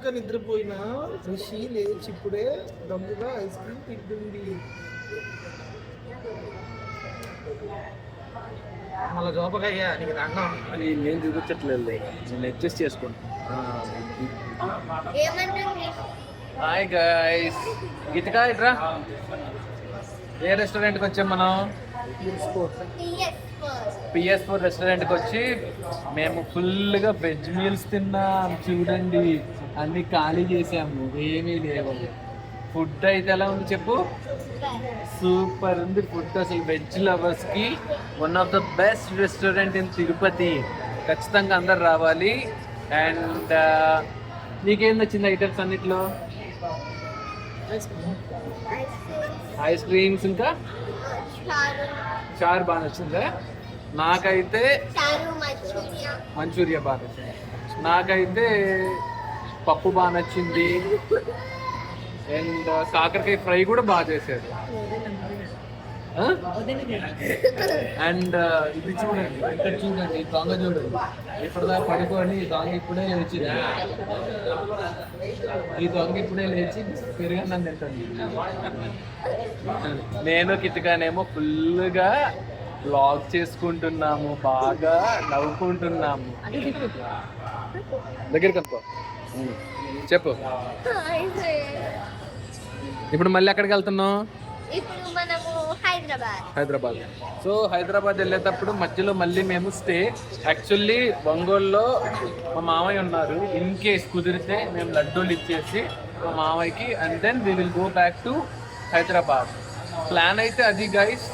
దాకా నిద్రపోయిన రిషి లేచి ఇప్పుడే దమ్ముగా ఐస్ క్రీమ్ తింటుంది. మళ్ళీ జోపకయ్యా నీకు దండం. నేను చూపించట్లేదు, నేను అడ్జస్ట్ చేసుకుంటాను. హాయ్ గైస్, గీతికా ఇట్రా. ఏ రెస్టారెంట్కి వచ్చాం మనం? PS4 రెస్టారెంట్కి వచ్చి మేము ఫుల్గా వెజ్ మీల్స్ తిన్నాం. చూడండి, అన్ని ఖాళీ చేసాము, ఏమీ లేవు. ఫుడ్ అయితే ఎలా ఉంది చెప్పు? సూపర్ ఉంది ఫుడ్. అసలు వెజ్ లవర్స్కి one of the best restaurant in Tirupati. ఖచ్చితంగా అందరు రావాలి. అండ్ నీకేం నచ్చింది ఐటమ్స్ అన్నిట్లో? ఐస్ క్రీమ్స్, ఇంకా చారు బాగా నచ్చిందా? నాకైతే మంచూరియా బాగా నచ్చింది. నాకైతే పప్పు బాగా నచ్చింది. అండ్ కాకరకాయ ఫ్రై కూడా బాగా చేశారు. అండ్ ఇది చూడండి, ఇక్కడ చూడండి, దొంగ చూడండి. ఇప్పటిదాకా పడుకొని దొంగ ఇప్పుడే లేచింది. ఈ దొంగ ఇప్పుడే లేచి పెరుగన్నం తింటుంది. నేను కిటికానేమో ఫుల్గా బ్లాగ్ చేసుకుంటున్నాము, బాగా నవ్వుకుంటున్నాము. దగ్గరికి అనుకో, చెప్పు. ఇప్పుడు మళ్ళీ ఎక్కడికి వెళ్తున్నావు? హైదరాబాద్. సో హైదరాబాద్ వెళ్ళేటప్పుడు మధ్యలో మళ్ళీ మేము స్టే. యాక్చువల్లీ ఒంగోలులో మా మామయ్య ఉన్నారు. ఇన్ కేస్ కుదిరితే మేము లడ్డూలు ఇచ్చేసి మా మామయ్యకి, and then we will go back to Hyderabad. Plan అయితే అది గైస్.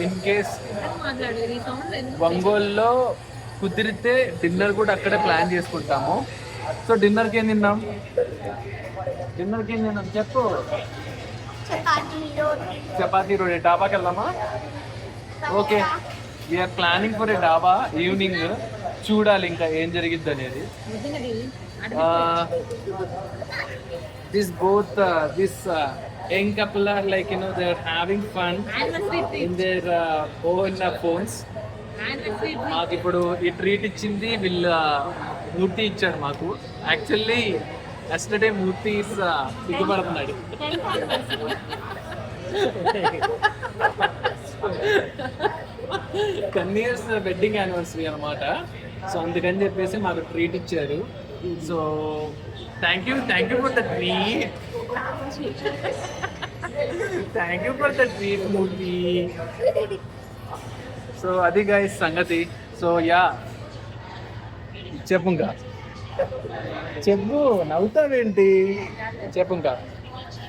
ఇన్ కేస్ ఒంగోలులో కుదిరితే డిన్నర్ కూడా అక్కడే ప్లాన్ చేసుకుంటాము. సో డిన్నర్కి ఏం తిన్నాం? చెప్పు. చపాతీ రోడ్. డాబాకి వెళ్దామా? Okay, we are planning for a dhaba evening. చూడాలి ఇంకా ఏం జరిగిద్ది అనేది. This young couple are like they are having fun in their own phones. మాకు ఇప్పుడు ఈ ట్రీట్ ఇచ్చింది వీళ్ళ మూర్తి ఇచ్చారు మాకు. యాక్చువల్లీ ఎస్టర్డే మూర్తి సిగ్గుపడుతున్నాడు. కన్నీర్స్ వెడ్డింగ్ యానివర్సరీ అనమాట. సో అందుకని చెప్పేసి మాకు ట్రీట్ ఇచ్చారు. So thank you for the treat. Thank you for the treat Murthy. So అది గైస్ సంగతి. సో యా, చెప్పు ఇంకా. చెప్పు, నవ్వుతావేంటి? చెప్పు ఇంకా.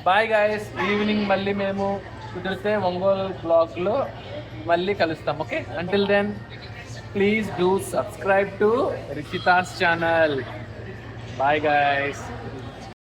బాయ్ గాయస్, ఈవినింగ్ మళ్ళీ మేము కుదిరితే ఒంగోలు బ్లాగ్లో మళ్ళీ కలుస్తాం. Okay, until then please do subscribe to Rishitha's channel. Bye guys.